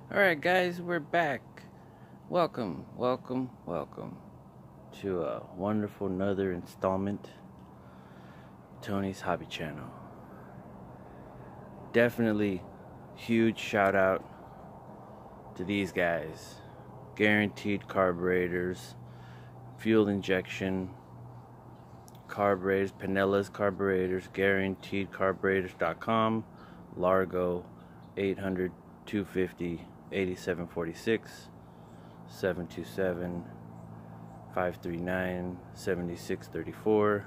Alright guys, we're back. Welcome to a wonderful another installment Tony's Hobby Channel. Definitely huge shout out to these guys. Guaranteed carburetors, fuel injection, carburetors, Pinellas carburetors, guaranteed carburetors.com, Largo 800 250 8746 727 539 7634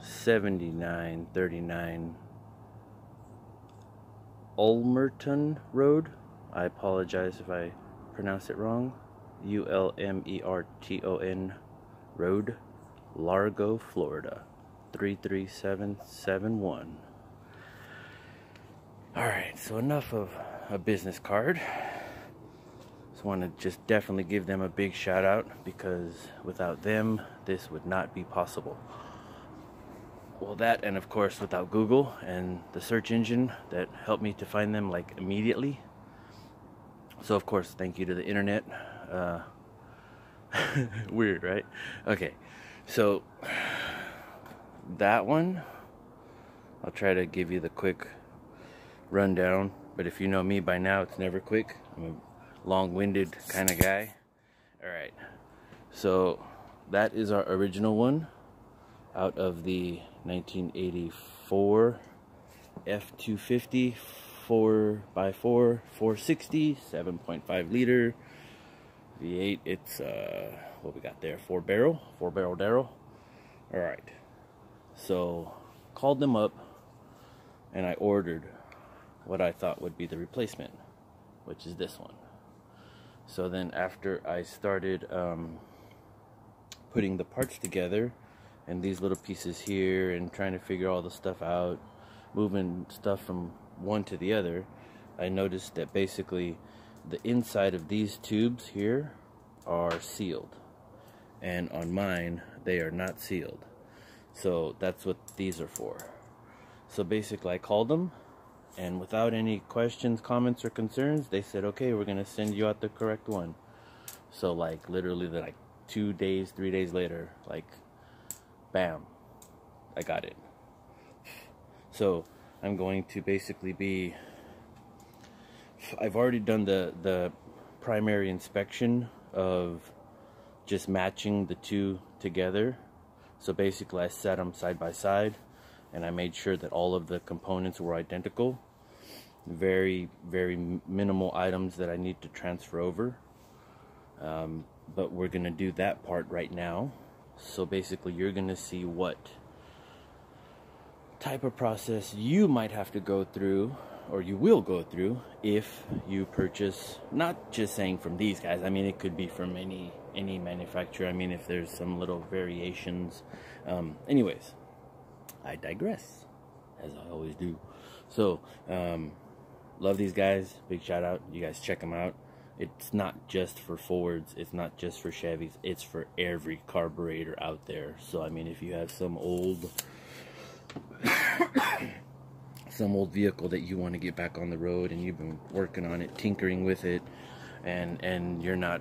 7939 Ulmerton Road. I apologize if I pronounce it wrong. Ulmerton Road, Largo, Florida 33771. Alright, so enough of a business card. Just want to just definitely give them a big shout out, because without them this would not be possible. Well, that, and of course without Google and the search engine that helped me to find them like immediately. So of course thank you to the internet. Weird, right? Okay, so that one I'll try to give you the quick rundown, but if you know me by now, it's never quick. I'm a long-winded kind of guy. Alright, so that is our original one out of the 1984 F250 4x4 460 7.5 liter V8. It's what we got there, four barrel Darrell. Alright, so called them up and I ordered what I thought would be the replacement, which is this one. So then after I started putting the parts together and these little pieces here and trying to figure all the stuff out, moving stuff from one to the other, I noticed that basically the inside of these tubes here are sealed, and on mine they are not sealed. So that's what these are for. So basically I called them, and without any questions, comments, or concerns, they said, okay, we're going to send you out the correct one. So, like, literally, like 2 days, 3 days later, like, bam, I got it. So, I'm going to basically be, I've already done the primary inspection of just matching the two together. So, basically, I set them side by side, and I made sure that all of the components were identical. Very, very minimal items that I need to transfer over. But we're going to do that part right now. So basically you're going to see what type of process you might have to go through, or you will go through, if you purchase, not just saying from these guys, I mean it could be from any manufacturer. I mean if there's some little variations. Anyways, I digress, as I always do. So, love these guys. Big shout out. You guys check them out. It's not just for Fords. It's not just for Chevys. It's for every carburetor out there. So, I mean, if you have some old vehicle that you want to get back on the road and you've been working on it, tinkering with it, and you're not,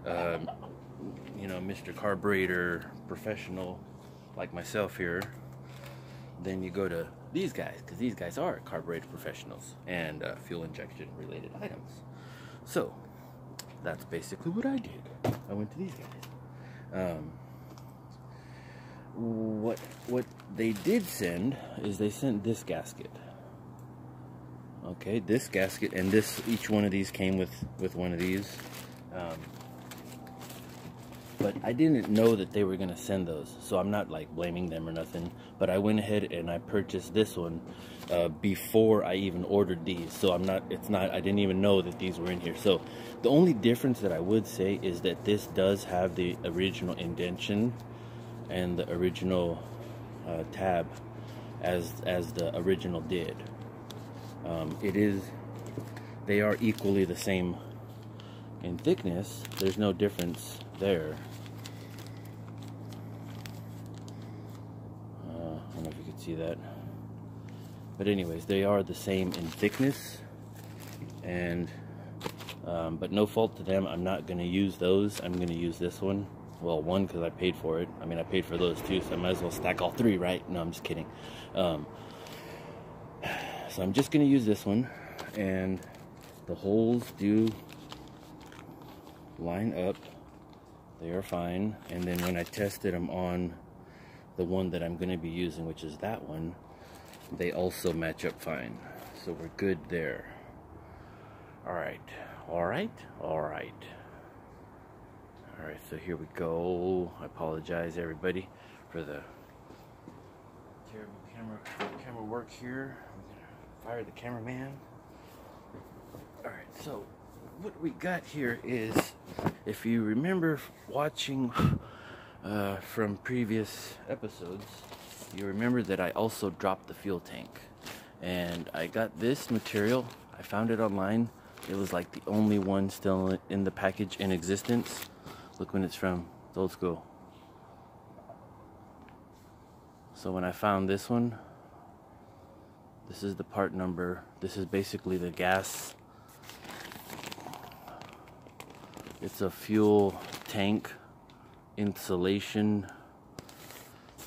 you know, Mr. Carburetor professional like myself here, then you go to these guys, because these guys are carburetor professionals and fuel injection related items. So that's basically what I did. I went to these guys. What they did send is they sent this gasket. Okay, this gasket, and this, each one of these came with one of these. But I didn't know that they were going to send those, so I'm not like blaming them or nothing, but I went ahead and I purchased this one before I even ordered these. So I didn't even know that these were in here. So the only difference that I would say is that this does have the original indentation and the original tab as the original did. They are equally the same in thickness. There's no difference there. I don't know if you can see that, but anyways, they are the same in thickness. and but no fault to them. I'm not going to use those. I'm going to use this one. Well, one, because I paid for it. I mean, I paid for those too, so I might as well stack all three, right? No, I'm just kidding. So I'm just going to use this one, and the holes do line up. They are fine. And then when I tested them on the one that I'm going to be using, which is that one, they also match up fine. So we're good there. All right. Alright, so here we go. I apologize, everybody, for the terrible camera work here. I'm gonna fire the cameraman. Alright, so what we got here is, if you remember watching from previous episodes, you remember that I also dropped the fuel tank. And I got this material. I found it online. It was like the only one still in the package in existence. Look when it's from. It's old school. So when I found this one, this is the part number. This is basically the gas. It's a fuel tank insulation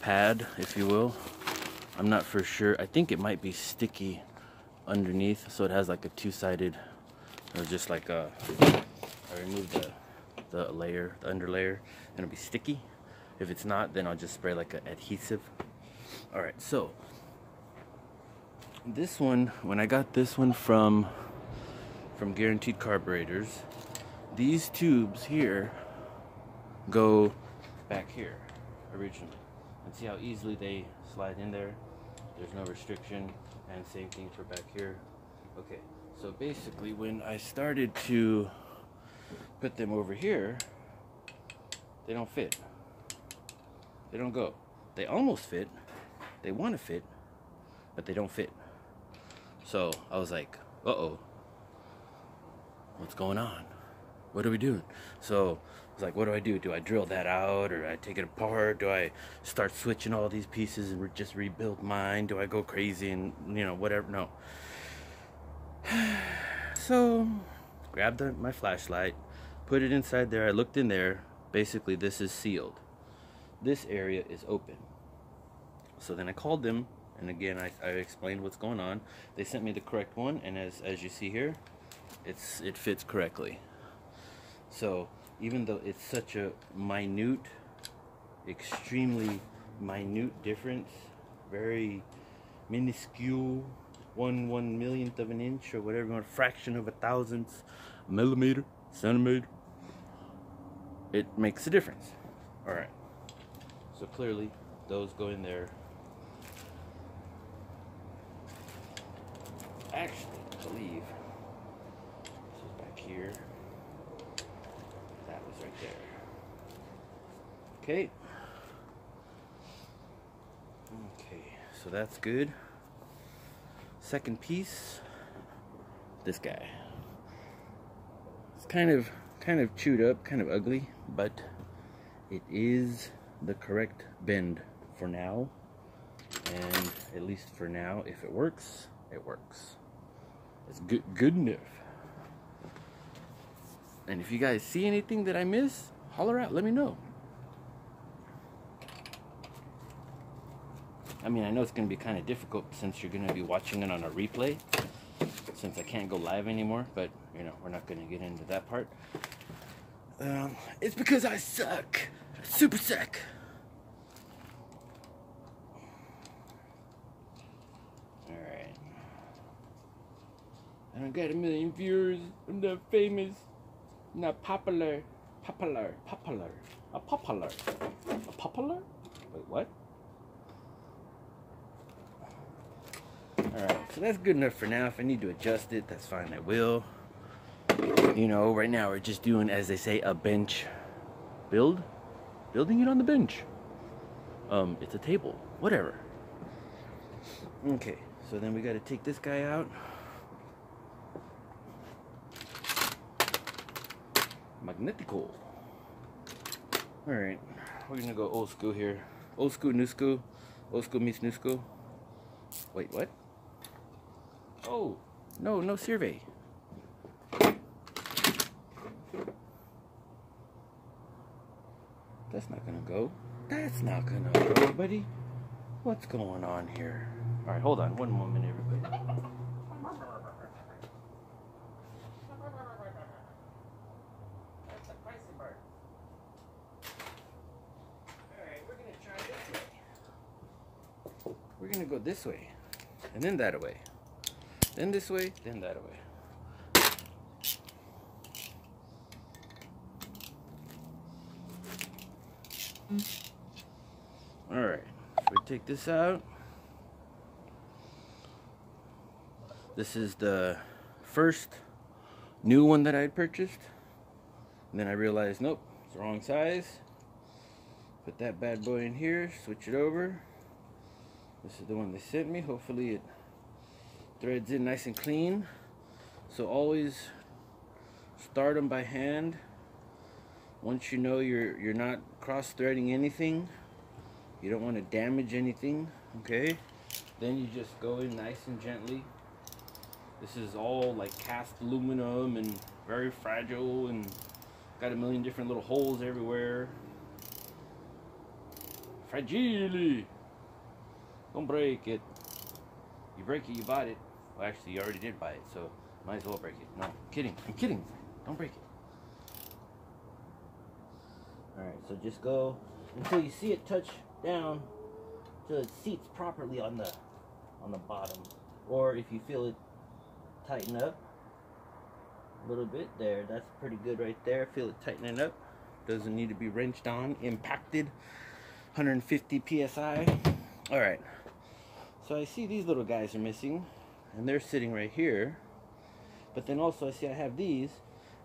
pad, if you will. I'm not for sure. I think it might be sticky underneath, so it has like a two-sided, or just like a, I removed the layer, the under layer, and it'll be sticky. If it's not, then I'll just spray like an adhesive. Alright, so this one, when I got this one from Guaranteed Carburetors, these tubes here go back here originally, and see how easily they slide in there. There's no restriction, and same thing for back here. Okay, so basically when I started to put them over here, they don't fit. They don't go. They almost fit. They want to fit, but they don't fit. So I was like, uh-oh, what's going on? What are we doing? So I was like, what do? Do I drill that out, or I take it apart? Do I start switching all these pieces and just rebuild mine? Do I go crazy and, you know, whatever? No. So grabbed my flashlight, put it inside there. I looked in there. Basically, this is sealed. This area is open. So then I called them, and again, I explained what's going on. They sent me the correct one, and as you see here, it fits correctly. So even though it's such a minute, extremely minute difference, very minuscule, one millionth of an inch or whatever, a fraction of a thousandth millimeter, centimeter, it makes a difference. All right, so clearly those go in there. Actually, I believe this is back here. That was right there. Okay. Okay, so that's good. Second piece, this guy. It's kind of chewed up, kind of ugly, but it is the correct bend for now. And at least for now, if it works, it works. It's good enough. And if you guys see anything that I miss, holler out, let me know. I mean, I know it's going to be kind of difficult since you're going to be watching it on a replay, since I can't go live anymore, but, you know, we're not going to get into that part. It's because I suck. I super suck. Alright. I don't got 1 million viewers. I'm not famous. I'm not popular. Popular. Wait, what? Alright, so that's good enough for now. If I need to adjust it, that's fine, I will. You know, right now we're just doing, as they say, a bench build. Building it on the bench. It's a table. Whatever. Okay, so then we gotta take this guy out. Magnetico. Alright, we're gonna go old school here. Old school, new school. Old school meets new school. Wait, what? Oh, no survey. That's not gonna go. That's not gonna go, buddy. What's going on here? All right, hold on one moment, everybody. That's a crazy bird. All right, we're gonna try this way. We're gonna go this way, and then that way. Then this way, then that way. Alright, so we take this out. This is the first new one that I had purchased. And then I realized, nope, it's the wrong size. Put that bad boy in here, switch it over. This is the one they sent me. Hopefully it threads in nice and clean. So always start them by hand. Once you know you're not cross-threading anything, you don't want to damage anything, okay? Then you just go in nice and gently. This is all like cast aluminum and very fragile and got a million different little holes everywhere. Fragile. Don't break it. You break it, you bought it. Well, actually, you already did buy it, so might as well break it. No, I'm kidding. I'm kidding. Don't break it. Alright, so just go until you see it touch down, till it seats properly on the bottom. Or if you feel it tighten up a little bit, there, that's pretty good right there. Feel it tightening up. Doesn't need to be wrenched on, impacted. 150 psi. Alright, so I see these little guys are missing, and they're sitting right here. But then also I see I have these.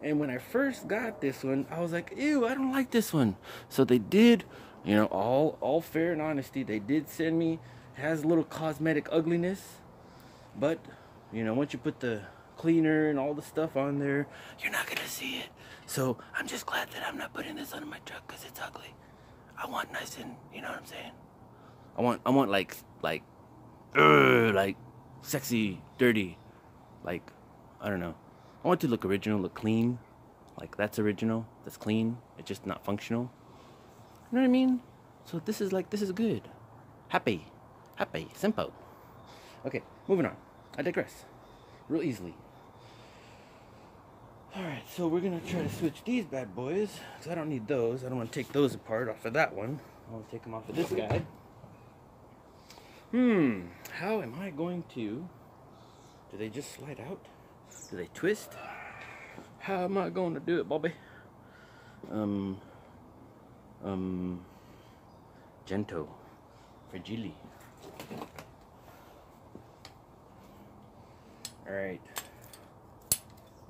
And when I first got this one, I was like, ew, I don't like this one. So they did, you know, all fair and honesty, they did send me. It has a little cosmetic ugliness. But, you know, once you put the cleaner and all the stuff on there, you're not going to see it. So I'm just glad that I'm not putting this on my truck because it's ugly. I want nice and, you know what I'm saying? I want like sexy, dirty, like, I don't know. I want it to look original, look clean. Like, that's original, that's clean. It's just not functional. You know what I mean? So this is good. Happy, simple. Okay, moving on. I digress. Real easily. Alright, so we're going to try to switch these bad boys. Because I don't need those. I don't want to take those apart off of that one. I want to take them off of this guy. How am I going to... Do they just slide out? Do they twist? How am I going to do it, Bobby? Gento. Fragile. Alright.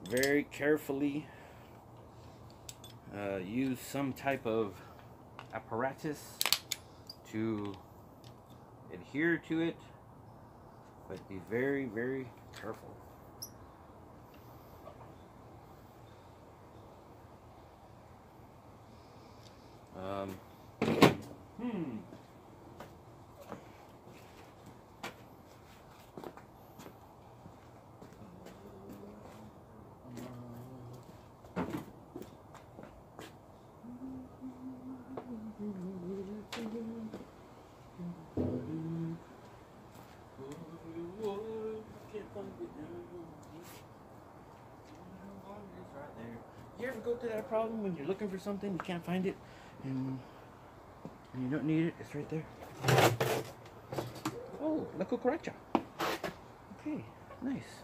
Very carefully use some type of apparatus to adhere to it, but be very, very careful. You ever go through that problem when you're looking for something, you can't find it, and you don't need it? It's right there. Oh, la cucaracha. Okay, nice.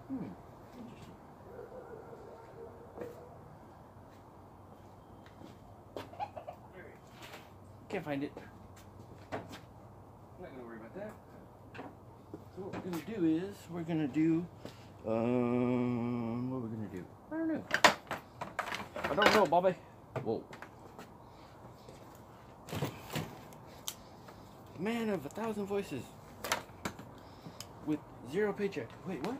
Interesting. Can't find it. I'm not gonna worry about that. So what we're gonna do is we're gonna do what we're gonna do. I don't know. I don't know, Bobby. Whoa. Man of 1,000 voices with 0 paycheck. Wait, what?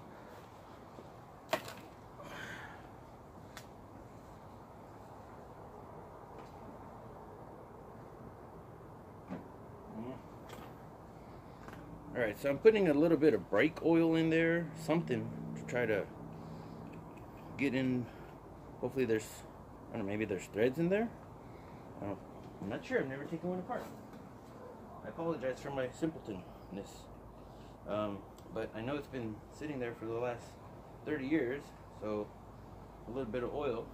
Alright, so I'm putting a little bit of brake oil in there, something to try to get in Hopefully there's, I don't know, maybe there's threads in there. I'm not sure. I've never taken one apart. I apologize for my simpletonness. But I know it's been sitting there for the last 30 years, so a little bit of oil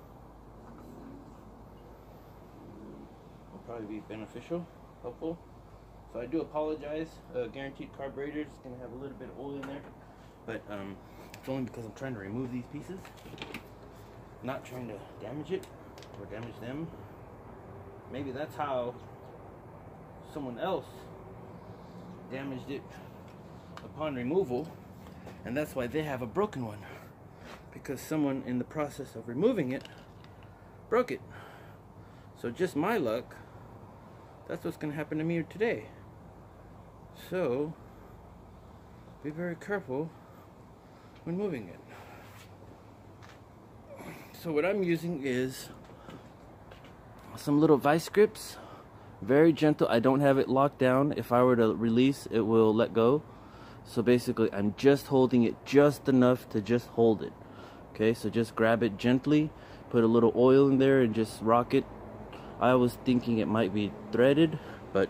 will probably be beneficial, helpful. So I do apologize. Guaranteed carburetor is going to have a little bit of oil in there, but it's only because I'm trying to remove these pieces, not trying to damage it or damage them. Maybe that's how someone else damaged it upon removal, and that's why they have a broken one, because someone in the process of removing it broke it. So just my luck, that's what's going to happen to me today. So be very careful when moving it. So what I'm using is some little vice grips, very gentle. I don't have it locked down. If I were to release, it will let go. So basically I'm just holding it just enough to just hold it. Okay, so just grab it gently, put a little oil in there and just rock it. I was thinking it might be threaded, but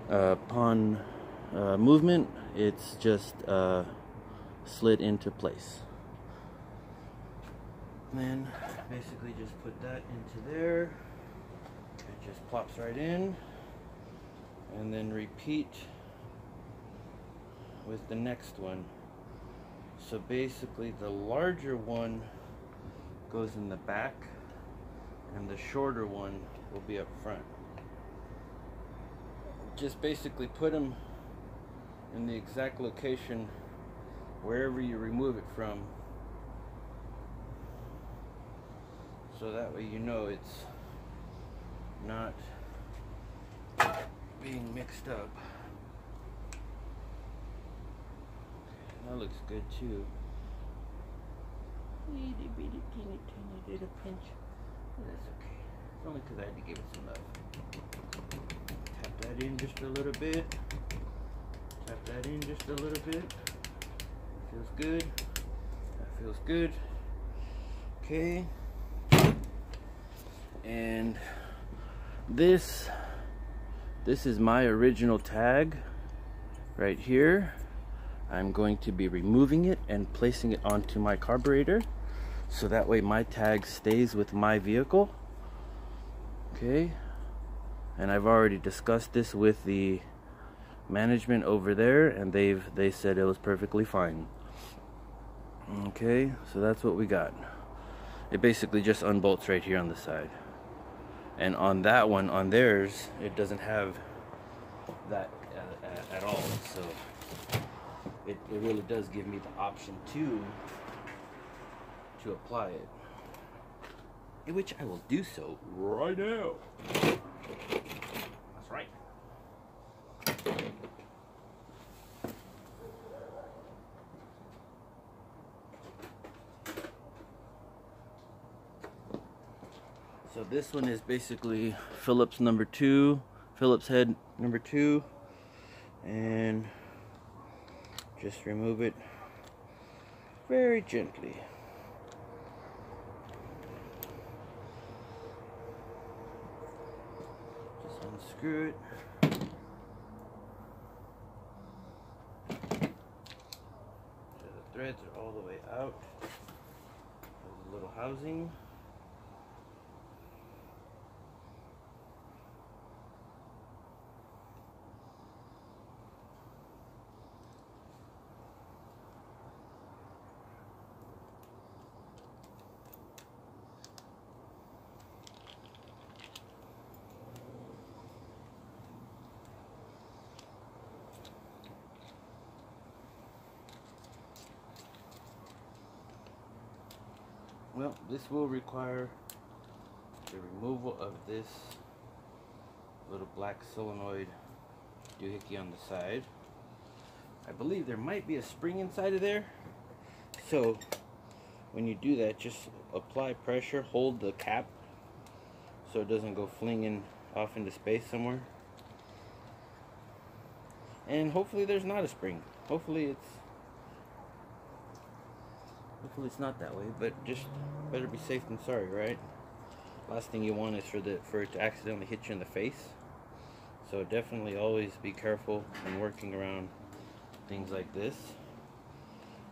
upon movement it's just slid into place. And then basically just put that into there. It just plops right in, and then repeat with the next one. So basically the larger one goes in the back and the shorter one will be up front. Just basically put them in the exact location wherever you remove it from, so that way you know it's not being mixed up. That looks good too. Itty bitty teeny little pinch. That's okay. It's only because I had to give it some love. Tap that in just a little bit. Tap that in just a little bit. Feels good. That feels good. Okay. And this is my original tag right here. I'm going to be removing it and placing it onto my carburetor, so that way my tag stays with my vehicle. Okay, and I've already discussed this with the management over there, and they said it was perfectly fine. Okay, so that's what we got. It basically just unbolts right here on the side, and on that one, on theirs, it doesn't have that at all. So it really does give me the option to apply it, which I will do so right now. That's right. So this one is basically Phillips number 2, Phillips head number 2, and just remove it very gently. Just unscrew it. So the threads are all the way out. There's a little housing. Well, this will require the removal of this little black solenoid doohickey on the side. I believe there might be a spring inside of there. So when you do that, just apply pressure, hold the cap so it doesn't go flinging off into space somewhere. And hopefully there's not a spring. Hopefully Hopefully it's not that way, but just better be safe than sorry, right? Last thing you want is for it to accidentally hit you in the face. So definitely always be careful when working around things like this.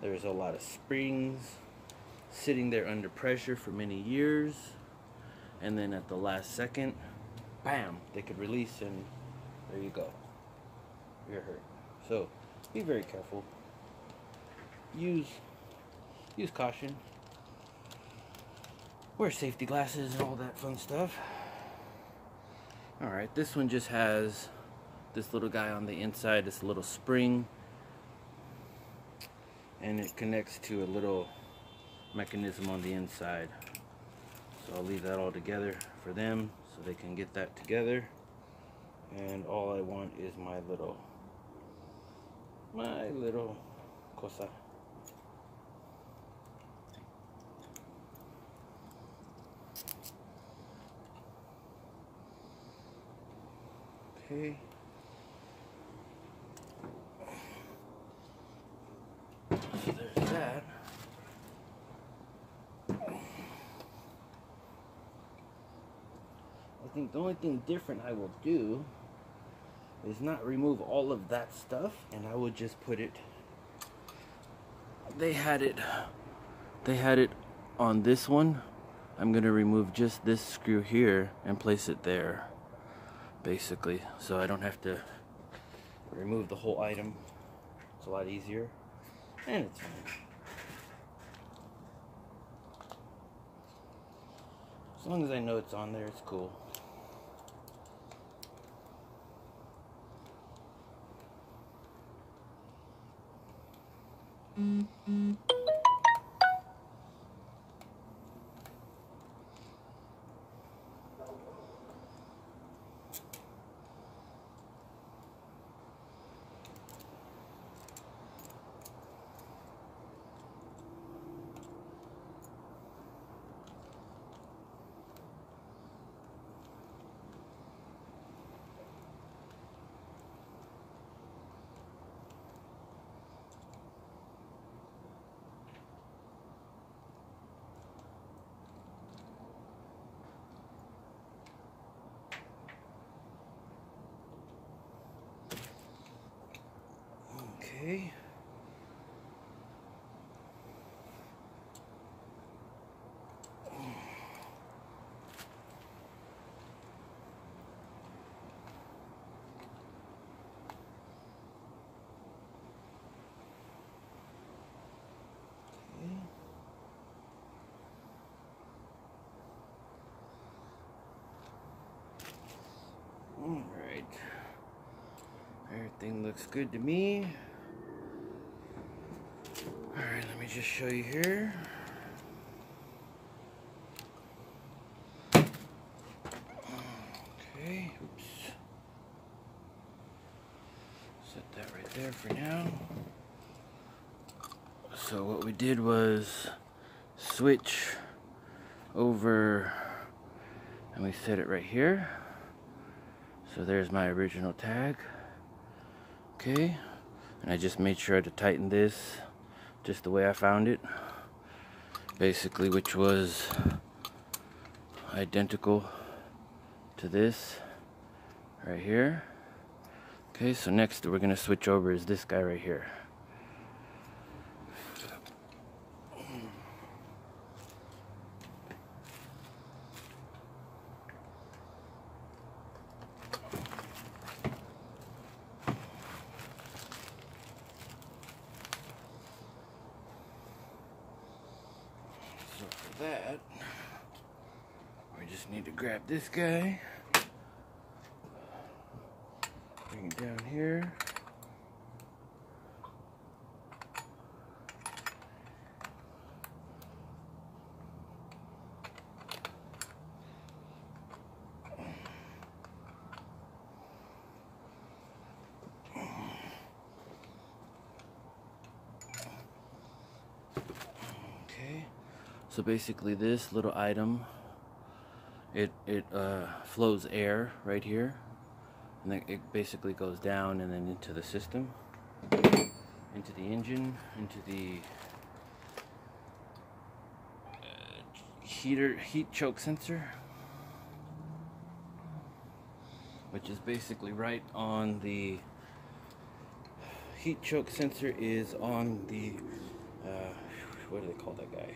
There's a lot of springs sitting there under pressure for many years, and then at the last second, bam, they could release, and there you go, you're hurt. So be very careful. Use caution. Wear safety glasses and all that fun stuff. Alright, this one just has this little guy on the inside, this little spring, and it connects to a little mechanism on the inside. So I'll leave that all together for them so they can get that together. And all I want is my little cosa. Okay. So there's that. I think the only thing different I will do is not remove all of that stuff, and I would just put it, they had it on this one. I'm gonna remove just this screw here and place it there, basically, so I don't have to remove the whole item. It's a lot easier, and it's fine. As long as I know it's on there, it's cool. Okay. All right. Everything looks good to me. Alright, let me just show you here. Okay, oops. Set that right there for now. So what we did was switch over, and we set it right here. So there's my original tag. Okay, and I just made sure to tighten this just the way I found it, basically, which was identical to this right here. Okay, so next we're gonna switch over is this guy right here. That we just need to grab this guy, bring it down here, so basically this little item, it flows air right here, and then it basically goes down and then into the system, into the engine, into the heat choke sensor, which is basically right on the heat choke sensor is on the what do they call that guy?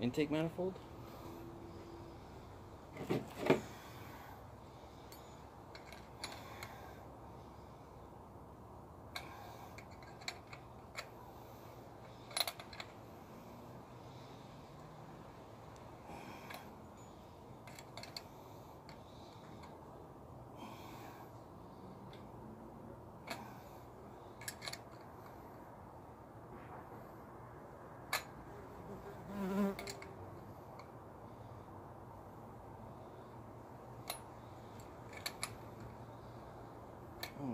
Intake manifold?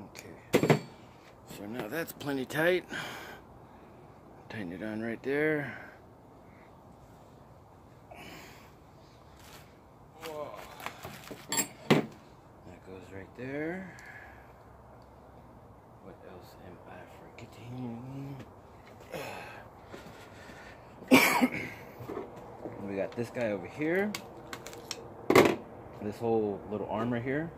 Okay, so now that's plenty tight. Tighten it on right there. Whoa. That goes right there. What else am I forgetting? We got this guy over here. This whole little arm right here.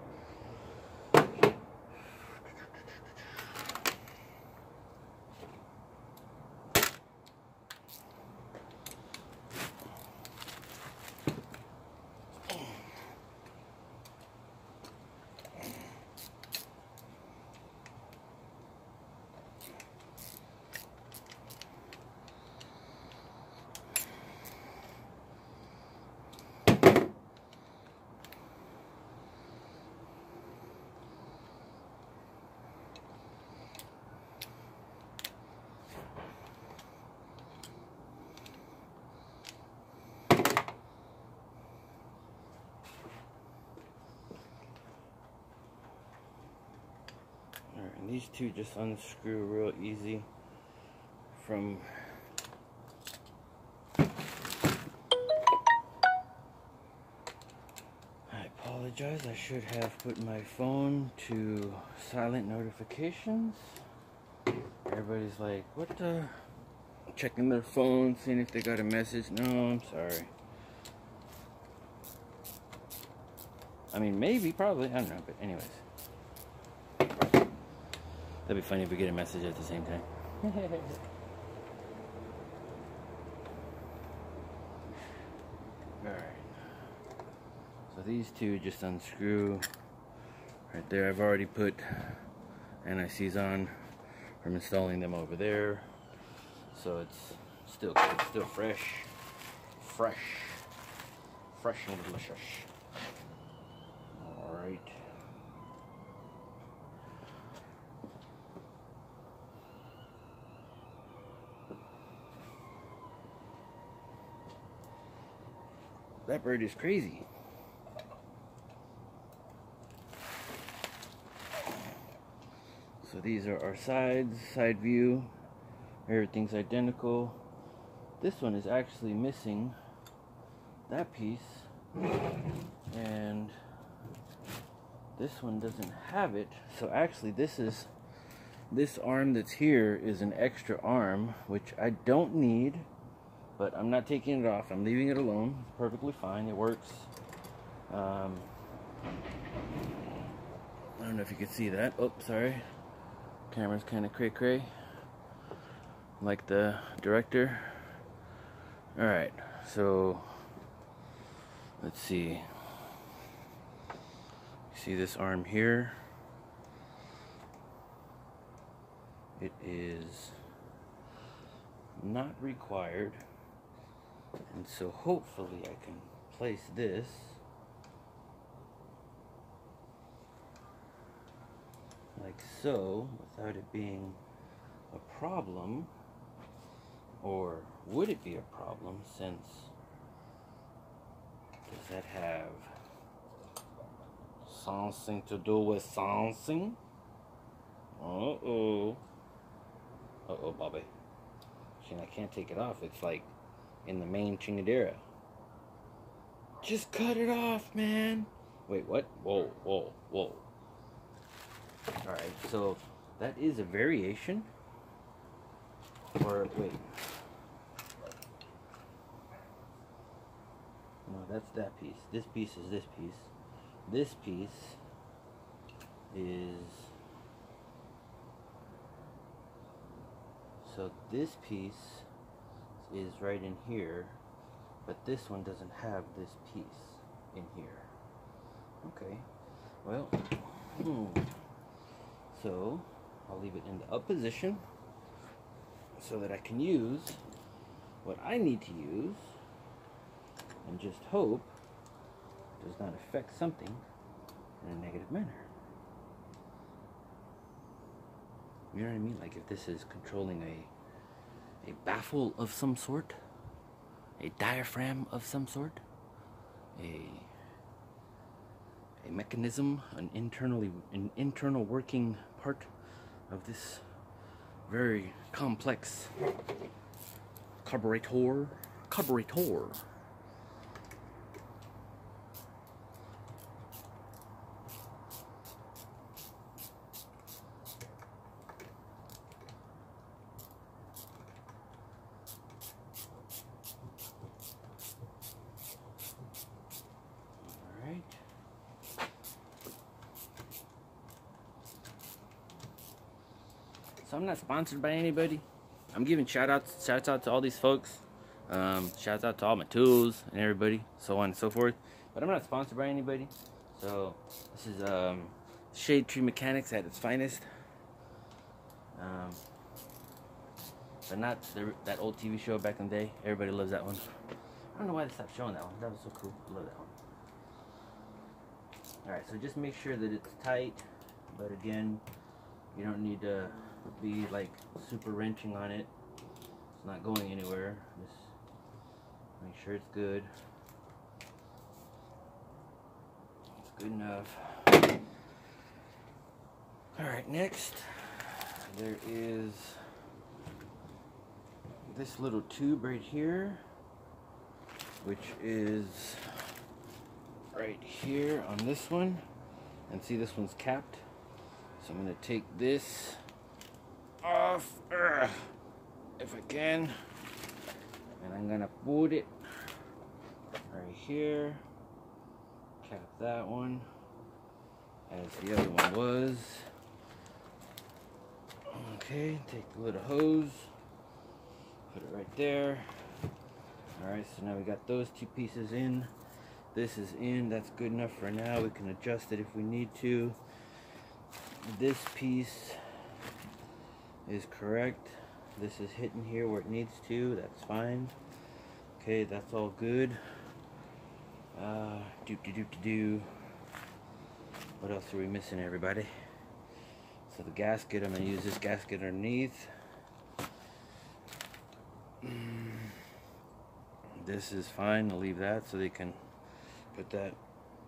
And these two just unscrew real easy from I apologize, I should have put my phone to silent notifications. Everybody's like, what the? Checking their phone, seeing if they got a message. No, I'm sorry. I mean, maybe, probably, I don't know, but anyways. That'd be funny if we get a message at the same time. Alright. So these two just unscrew right there. I've already put NICs on from installing them over there. So it's still good, still fresh and delicious. Alright. That bird is crazy. So these are our sides, side view. Everything's identical. This one is actually missing that piece, and this one doesn't have it. So actually this arm that's here is an extra arm, which I don't need. But I'm not taking it off. I'm leaving it alone. It's perfectly fine. It works. I don't know if you can see that. Oh, sorry. Camera's kind of cray-cray. Like the director. Alright, so let's see. See this arm here? It is not required. And so hopefully I can place this like so without it being a problem. Or would it be a problem, since does that have something to do with something? Uh-oh. Uh-oh, Bobby. See, I can't take it off. It's like in the main chingadera. Just cut it off, man. Wait, what? Whoa, whoa, whoa. Alright, so that is a variation. Or, wait. that's that piece. This piece is this piece. This piece is, so this piece is right in here, but this one doesn't have this piece in here. Okay, well, so I'll leave it in the up position so that I can use what I need to use and just hope it does not affect something in a negative manner. You know what I mean? Like if this is controlling a baffle of some sort, a diaphragm of some sort, a mechanism, an internal working part of this very complex carburetor. So I'm not sponsored by anybody. I'm giving shout outs to all these folks. Shouts out to all my tools and everybody, so on and so forth. But I'm not sponsored by anybody. So this is Shade Tree Mechanics at its finest. But not that old TV show back in the day. Everybody loves that one. I don't know why they stopped showing that one. That was so cool. I love that one. Alright, so just make sure that it's tight. But again, you don't need to be like super wrenching on it. It's not going anywhere. Just make sure it's good. It's good enough. Alright, next there is this little tube right here, which is right here on this one. And see, this one's capped. So I'm going to take this off if I can, and I'm going to put it right here, cap that one as the other one was. Okay, take the little hose, put it right there. Alright, so now we got those two pieces in. This is in, that's good enough for now. We can adjust it if we need to. This piece is correct. This is hitting here where it needs to. That's fine. Okay, that's all good. What else are we missing, everybody? So the gasket, I'm going to use this gasket underneath. This is fine. I'll leave that so they can put that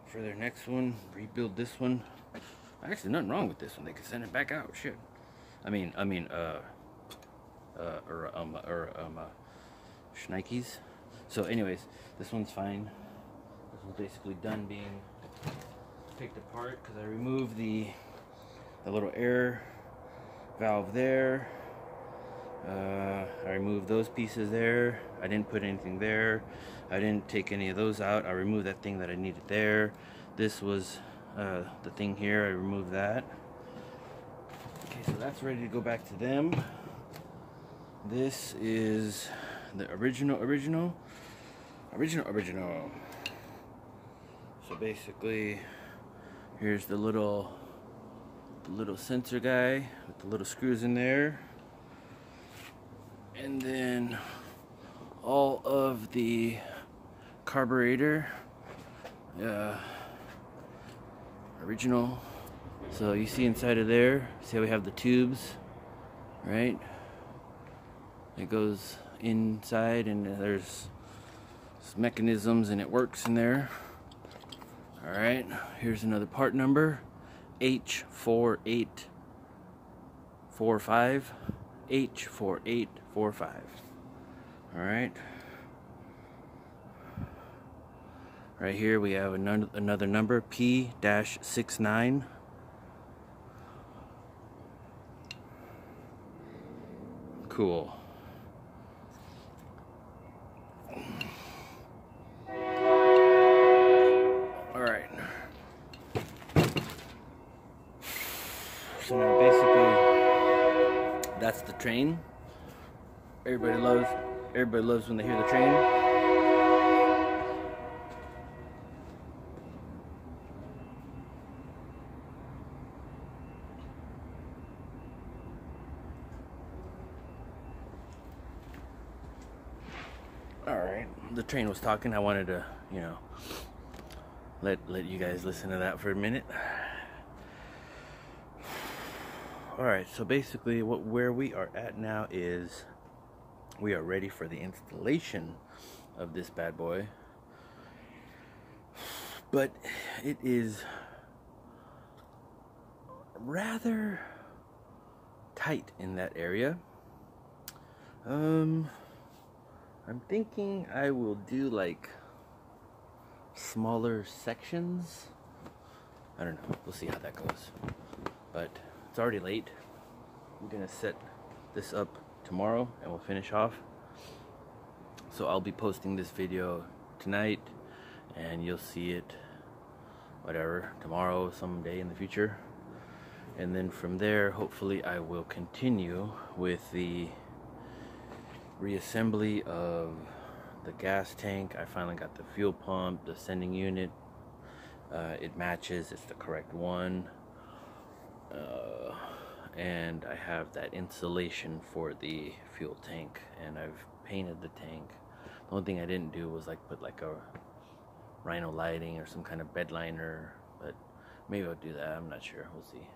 for their next one. Rebuild this one. Actually, nothing wrong with this one. They can send it back out. Shit. Schnikes. So anyways, this one's fine. This one's basically done being picked apart because I removed the little air valve there. I removed those pieces there. I didn't put anything there. I didn't take any of those out. I removed that thing that I needed there. This was the thing here. I removed that. Okay, so that's ready to go back to them. This is the original. So basically, here's the little sensor guy with the little screws in there, and then all of the carburetor, original. So you see inside of there, see how we have the tubes, right? It goes inside, and there's mechanisms, and it works in there. All right, here's another part number, H4845, H4845. All right. Right here we have another number, P-69. Cool. the train. Everybody loves when they hear the train. Alright, the train was talking. I wanted to, you know, let you guys listen to that for a minute. Alright, so basically where we are at now is we are ready for the installation of this bad boy. But it is rather tight in that area. I'm thinking I will do like smaller sections. I don't know, we'll see how that goes. But it's already late. I'm gonna set this up tomorrow and we'll finish off. So I'll be posting this video tonight and you'll see it whatever, tomorrow, someday in the future. And then from there, hopefully I will continue with the reassembly of the gas tank. I finally got the fuel pump, the sending unit. It matches, it's the correct one. And I have that insulation for the fuel tank, and I've painted the tank. The only thing I didn't do was like put like a rhino lighting or some kind of bed liner, but maybe I'll do that, I'm not sure, we'll see.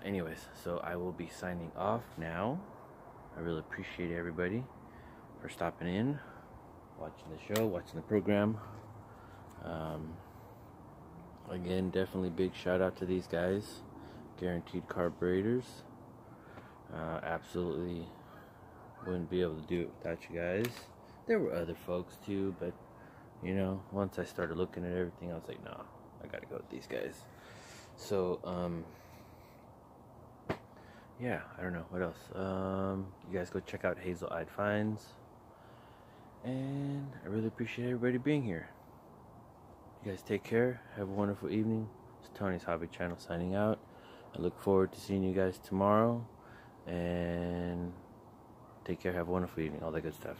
Anyways, so I will be signing off now. I really appreciate everybody for stopping in, watching the show, watching the program. Again, definitely big shout out to these guys, Guaranteed Carburetors. Absolutely wouldn't be able to do it without you guys. There were other folks too, but you know, once I started looking at everything, I was like, no, I gotta go with these guys. So yeah, I don't know what else. You guys go check out Hazel Eyed Finds, and I really appreciate everybody being here. You guys take care, have a wonderful evening. It's Tony's Hobby Channel signing out. I look forward to seeing you guys tomorrow, and take care, have a wonderful evening, all that good stuff.